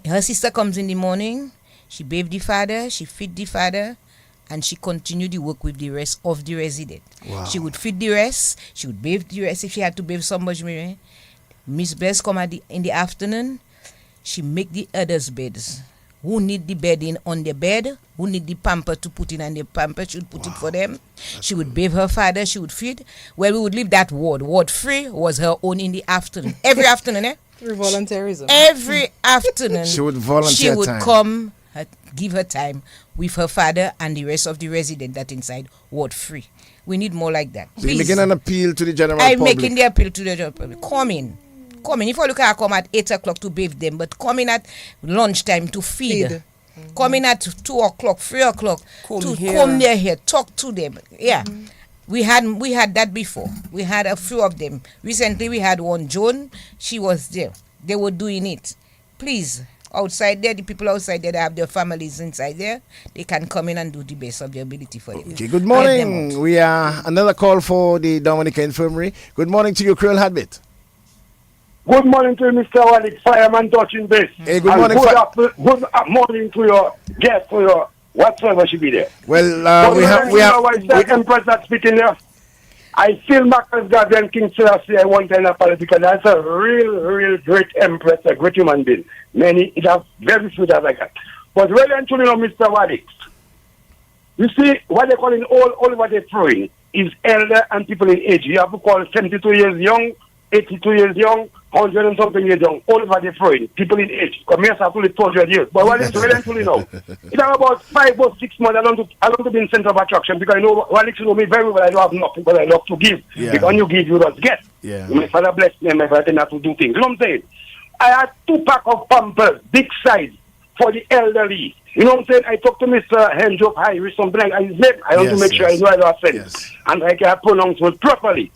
Her sister comes in the morning. She bathe the father, she feed the father, and she continued the work with the rest of the resident. Wow. She would feed the rest, she would bathe the rest if she had to bathe somebody. Miss Blaze come in the afternoon, she make the others' beds. Who need the bedding on the bed, who need the pamper to put in on the pamper, she would put it for them. She would bathe her father, she would feed. Well, we would leave that ward. Ward 3 was her own in the afternoon. Every afternoon, Through volunteerism. Every afternoon, She would volunteer She would time. come, give her time with her father and the rest of the resident that inside Ward 3. We need more like that. So you're Please. making an appeal to the general I'm public. making the appeal to the general public. Come in. If I look at come at 8 o'clock to bathe them, but come in at lunchtime to feed. Come in at 2 o'clock, 3 o'clock to come near here, talk to them. Yeah. We had that before. We had a few of them. Recently we had one, Joan. She was there. They were doing it. Please, outside there, the people outside there that have their families inside there, they can come in and do the best of their ability for them. Okay, good Help them morning. out. We are another call for the Dominica Infirmary. Good morning to you, Creole Heartbeat. Good morning to Mr. Walid, fireman touching base. Hey, good And morning. good morning to your guest, to your whatsoever should be there. Well, we have. The Empress that's speaking there. I feel Marcus Garvey and King Selassie, I want to apologize because that's a real great Empress, a great human being. Many, it has very few that I got. But really and truly, Mr. Walid, you see, what they call in all what they're throwing is elder and people in age. You have to call 72 years young, 82 years young, 100 and something years young, all over the throwing, people in age. Because me, have only 200 years. But what is really and truly now? It's about 5 or 6 months. I don't to be in center of attraction because I know, you know me very well, I don't have nothing, but I love to give. Yeah. Because when you give, you don't get. Yeah. My father blessed me, my father not to do things. You know what I'm saying? I had 2 packs of Pampers, big size, for the elderly. You know what I'm saying? I talked to Mr. Hendrop Irish, something like his name. I want to make sure I know I don't offend. Yes. And I can pronounce it properly.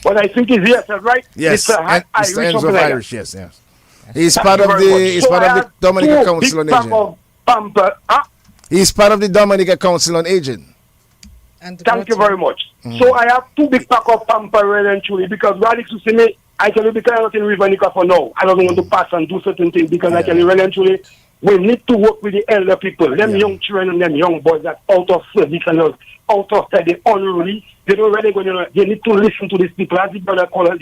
But I think he's here, right? Yes, Mr. Mr. Irish, Enzo something like Irish. that. Yes. He's Thank part you of very the. much. He's So part I of the had Dominica 2 Council on big pack Aging. of Pampers. He's part of the Dominica Council on Aging. And Thank you very much. So I have two big pack of pamper really and truly because Radix to see me, I tell you because I'm not in River Nika for now. I don't want to pass and do certain things because I tell you really and truly, we need to work with the elder people, them young children and them young boys that out of service and out of study unruly. They don't really go, they need to listen to these people as the brother Colonel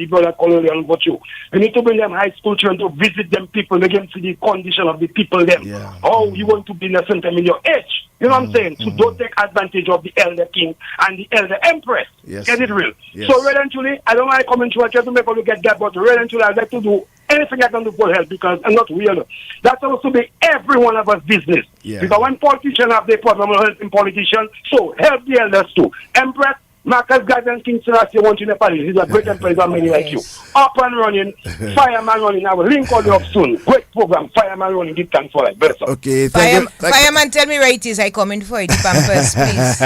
and what you. You need to bring them high school children to visit them people, they can see the condition of the people them. How you want to be in a certain time in your age. You know what I'm saying? So don't take advantage of the elder king and the elder empress. Get it real? So really and truly, I don't mind coming to a church to make people get that, but really and truly I'd like to do anything I can do for help because I'm not weird. That's supposed to be every one of us business. Because when politicians have their problem of helping politicians, so help the elders too. Empress, Marcus Garden King Selassie want you in Nepal. He's a great empress and many like you. Up and running, fireman running. I will link all you up soon. Great program, fireman running. Give thanks for that. Okay, thank you. Fireman, tell me where it is. I come in for it. The Pampers, please.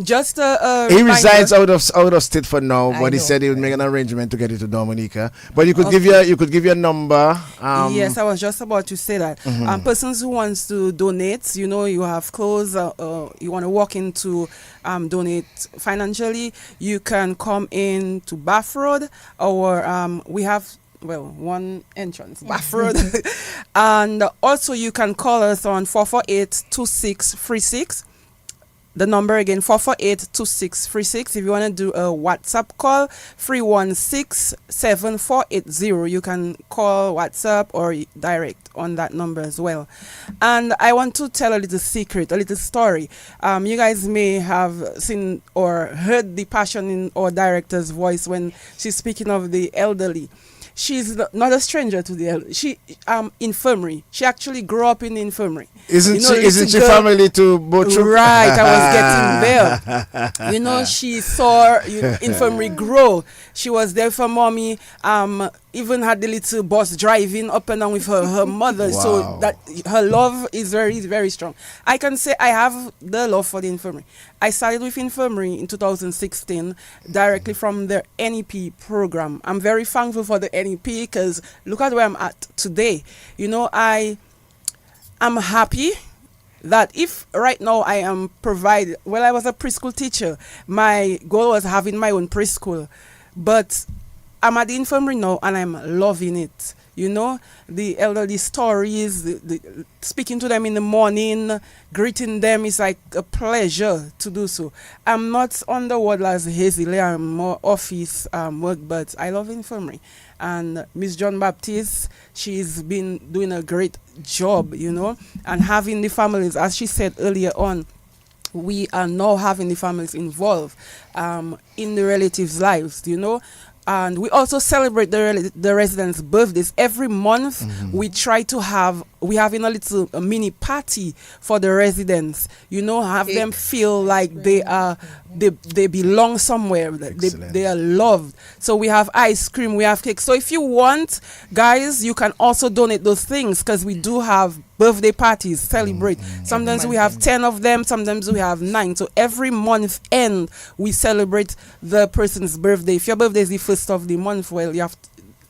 Just he resides out of state for now, but he said he would make an arrangement to get it to Dominica. But you could give your number. Yes, I was just about to say that. Persons who wants to donate, you have clothes, you want to walk into donate financially, you can come in to Bath Road, or we have one entrance, Bath Road. And also you can call us on 448-2636. The number again, 448-2636. If you want to do a WhatsApp call, 316-7480. You can call WhatsApp or direct on that number as well. And I want to tell a little secret, a little story. You guys may have seen or heard the passion in our director's voice when she's speaking of the elderly. She's not a stranger to the elderly. She infirmary. She actually grew up in the infirmary. Isn't she family to Bochu? Right, I was getting there. She saw infirmary grow. She was there for mommy. Even had the little bus driving up and down with her mother. Wow. So that her love is very, very strong. I can say I have the love for the infirmary. I started with infirmary in 2016 directly from the NEP program. I'm very thankful for the NEP because look at where I'm at today. I'm happy that if right now I am provided, I was a preschool teacher. My goal was having my own preschool. But I'm at the infirmary now and I'm loving it. The elderly stories, the speaking to them in the morning, greeting them is like a pleasure to do so. I'm not on the ward as hazily, I'm more office work, but I love infirmary. And Miss John Baptiste, she's been doing a great job, and having the families, as she said earlier on, we are now having the families involved in the relatives' lives, And we also celebrate the residents' birthdays. Every month, we try to have a mini party for the residents. Have them feel like they belong somewhere. They are loved. So we have ice cream, we have cake. So if you want, guys, you can also donate those things because we do have birthday parties, celebrate. Sometimes we have 10 of them, sometimes we have 9. So every month end, we celebrate the person's birthday. If your birthday is the first of the month,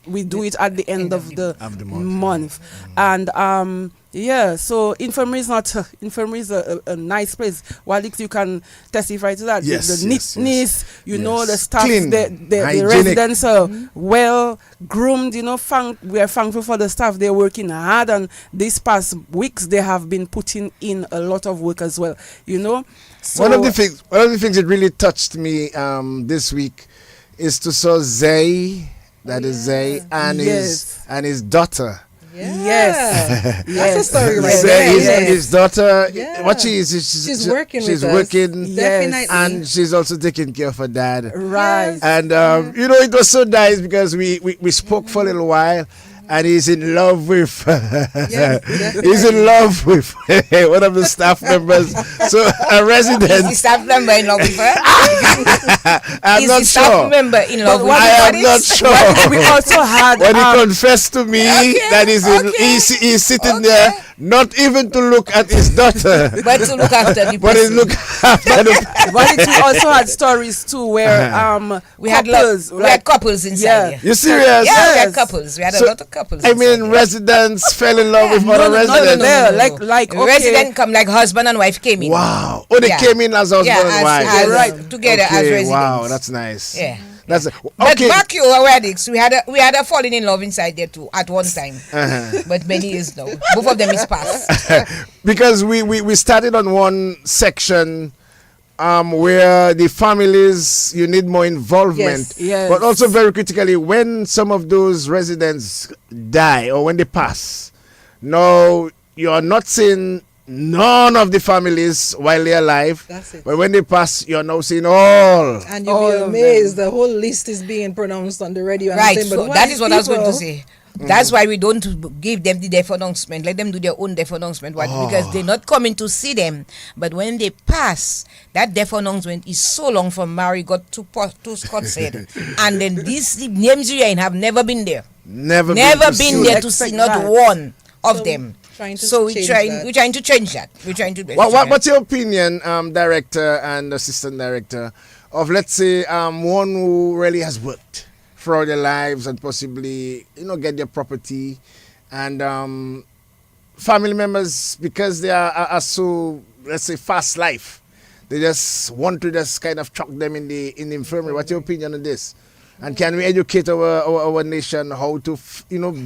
we do it at the end of the month. And so infirmary is a nice place. Walix, you can testify to that. The neatness, the staff, the residents are well groomed. We are thankful for the staff. They're working hard, and these past weeks they have been putting in a lot of work as well. So one of the things that really touched me this week is to saw Zay. That is Zay and his daughter. Yes. That's a story right there. His daughter, what she is, she's working with us. Definitely. And she's also taking care of her dad. Right. And it was so nice because we spoke for a little while. And he's in love with one of the staff members. So a resident. Is the staff member in love with her? I'm not sure. Staff member in love with her? I am not sure. We also had when he confessed to me that he's sitting there Not even to look at his daughter. But to look after the But person. he look after the But we also had stories too where We had couples, we had couples inside Yeah. here. You serious? Yeah, we had Yes. couples. We had So, a lot of couples. I inside mean, here. residents fell in love with other residents. no. Like, okay. Resident come like husband and wife came in. Wow. Oh, they Yeah. came in as husband Yeah, and wife. as Right. together as Okay, residents. wow, that's nice. Yeah. That's But okay. back you our weddings, we had a falling in love inside there too at one time. Uh-huh. But many years now. Both of them is past. Because we started on one section where the families, you need more involvement. Yes. But also very critically, when some of those residents die or when they pass, no, you're not seeing none of the families while they're alive. That's it. But when they pass, you're now seeing all. And you'll All be of amazed. The whole list is being pronounced on the radio. And Right. saying, but So why that these is what I was going to people- say. That's why we don't give them the death announcement. Let them do their own death announcement. Why? Because they're not coming to see them. But when they pass, that death announcement is so long from Marigot to Scott's Head. And then these names you are in have never been there. Never Never to been see. there to see Expect not that. one of So, them. trying to So change that. we're trying to change that. We're trying to What's your opinion, director and assistant director, of, let's say, one who really has worked throughout their lives and possibly, get their property, and family members, because they are so, let's say, fast life, they just want to just kind of chuck them in the infirmary. What's your opinion on this? And can we educate our nation how to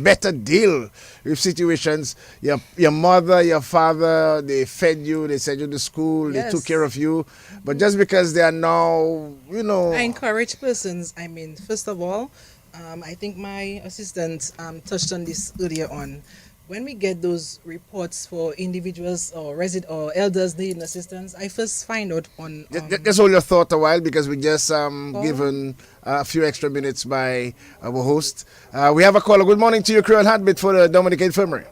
better deal with situations? Your mother, your father, they fed you, they sent you to school, they Yes. took care of you, but just because they are now, I encourage persons. I mean, first of all, I think my assistant touched on this earlier on. When we get those reports for individuals or elders needing assistance, I first find out on. Just hold your thought a while, because we just given a few extra minutes by our host. We have a caller. Good morning to you, Creole Heartbeat for the Dominica Infirmary.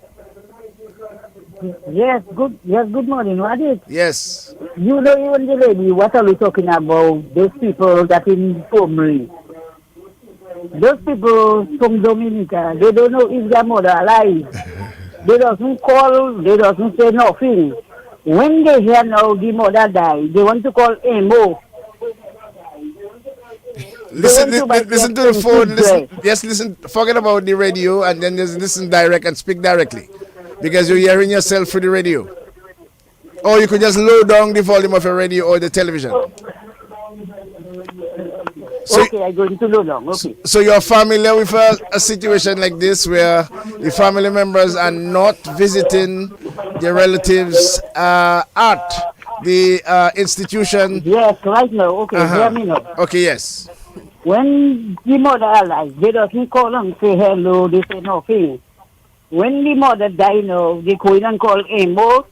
Yes, good morning. What is? Yes. You know, even the lady, what are we talking about? Those people that in infirmary. Those people from Dominica, they don't know if their mother alive. They doesn't call, they doesn't say nothing. When they hear now the mother died, they want to call AMO. Listen to the phone. Listen. Forget about the radio, and then just listen direct and speak directly, because you're hearing yourself through the radio. Or you could just lower down the volume of your radio or the television. So, Okay, I'm going to low down. Okay. so you're familiar with a situation like this, where the family members are not visiting their relatives at the institution. Yes, right now. Okay, hear me now. Okay, yes. When the mother alive, they doesn't call and say hello, they say nothing. When the mother die now, they go in and call AMO.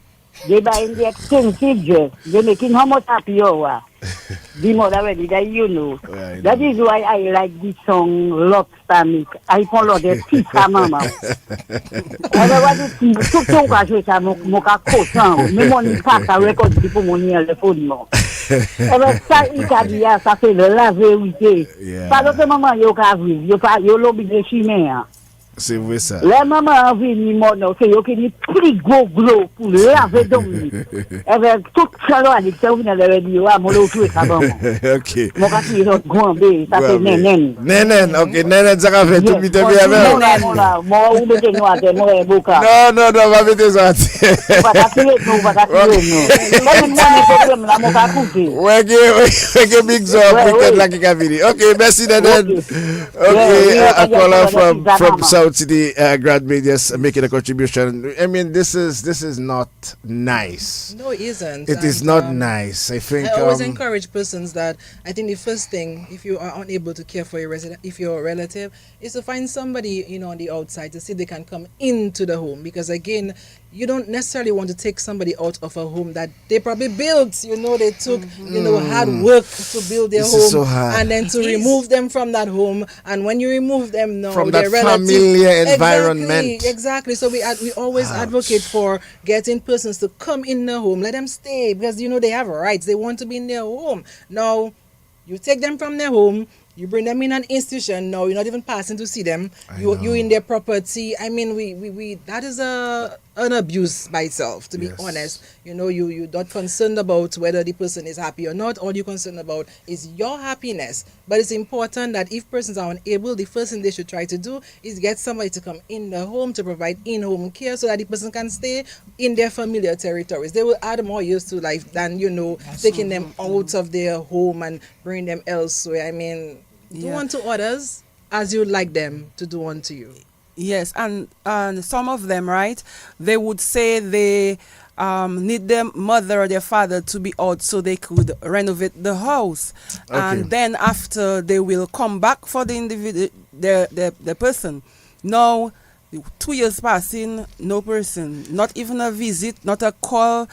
They buying the expensive dress. They making how much happy you are. The mother ready that you know. Right. That is why I like this song Lobster Meat. I follow the pizza mama. Otherwise, tout ton cas jouer ça mon cochon. Mais mon papa record pour mon téléphone moi. Ça il a dit ça fait de la vérité. Yeah. Pas d'autre maman yo ka vivre, yo pas yo l'obligé chimé. C'est vrai ça. La maman a venu mon c'est yo qui ni plus gros gros pour laver Dominique. Avec tout ça là, il s'est venu à la radio, mon l'autre ça bon. Ok. Mon cas il est grand bé, ça fait nénen. Nenen, ok, nenen, ça va faire tout vite bien avec. Moi ou mettez nous à terre, moi et boka. Non, va mettre ça. Pas tirer nous, pas tirer nous. Moi mon problème là, mon cas coupé. Ouais, big job, weekend like Kaviri. Okay, merci Nenen. Okay, a caller from South City, Grand Bay, just making a contribution. I mean, this is not nice. No, it isn't. It is And, not nice. I think. I always encourage persons that I think the first thing, if you are unable to care for your resident, if you're a relative, is to find somebody on the outside to see if they can come into the home, because again, you don't necessarily want to take somebody out of a home that they probably built. They took hard work to build their This home, is so hard. and then to remove them from that home, and when you remove them, From their that relative, familiar environment. Exactly. So we always advocate for getting persons to come in the home, let them stay, because they have rights. They want to be in their home. Now, you take them from their home, You bring them in an institution. No, you're not even passing to see them. You in their property. I mean, we that is an abuse by itself. To be Yes. honest, you're not concerned about whether the person is happy or not. All you're concerned about is your happiness. But it's important that if persons are unable, the first thing they should try to do is get somebody to come in the home to provide in-home care so that the person can stay in their familiar territories. They will add more years to life than taking them out of their home and bring them elsewhere. I mean, do Yeah. unto others as you would like them to do unto you. Yes, and some of them, right? They would say they need their mother or their father to be out so they could renovate the house, and then after they will come back for the individual, the person. Now, 2 years passing, no person, not even a visit, not a call.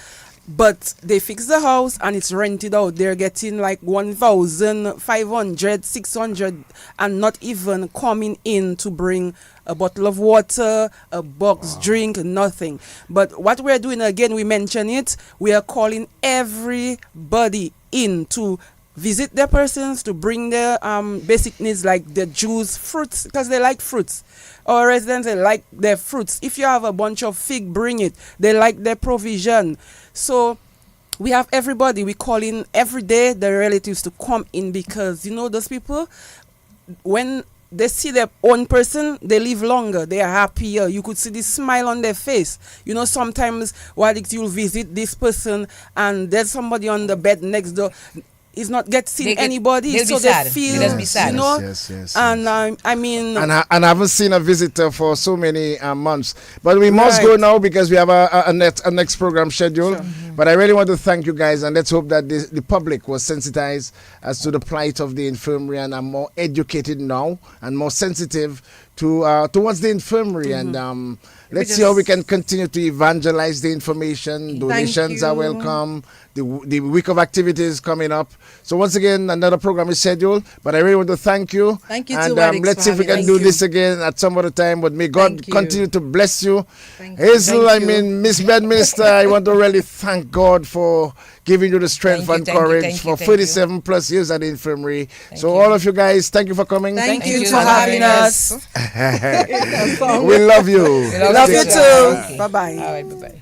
But they fix the house and it's rented out. They're getting like 1,500, 600, and not even coming in to bring a bottle of water, a box drink, nothing. But what we're doing, again, we mention it, we are calling everybody in to visit their persons, to bring their basic needs like the juice, fruits, because they like fruits. Our residents, they like their fruits. If you have a bunch of fig, bring it. They like their provision. So we have everybody. We call in every day the relatives to come in because, those people, when they see their own person, they live longer. They are happier. You could see the smile on their face. Sometimes while you'll visit this person and there's somebody on the bed next door, is not seeing anybody, so they feel, They'll be sad. Yes. And I mean, and I haven't seen a visitor for so many months. But we must go now because we have a next program schedule. Sure. But I really want to thank you guys, and let's hope that the public was sensitized as to the plight of the infirmary and are more educated now and more sensitive to towards the infirmary. And let's see how we can continue to evangelize the information. Donations are welcome. The week of activities coming up. So once again, another program is scheduled. But I really want to thank you. Thank you and too, Alex, let's see if we can do this again at some other time. But may God continue to bless you. Hazel, Miss Bedminster, I want to really thank God for giving you the strength and courage for 37 plus years at the infirmary. So all of you guys, thank you for coming. Thank you for having us. We love you. We love you too. Bye-bye. All right, bye-bye.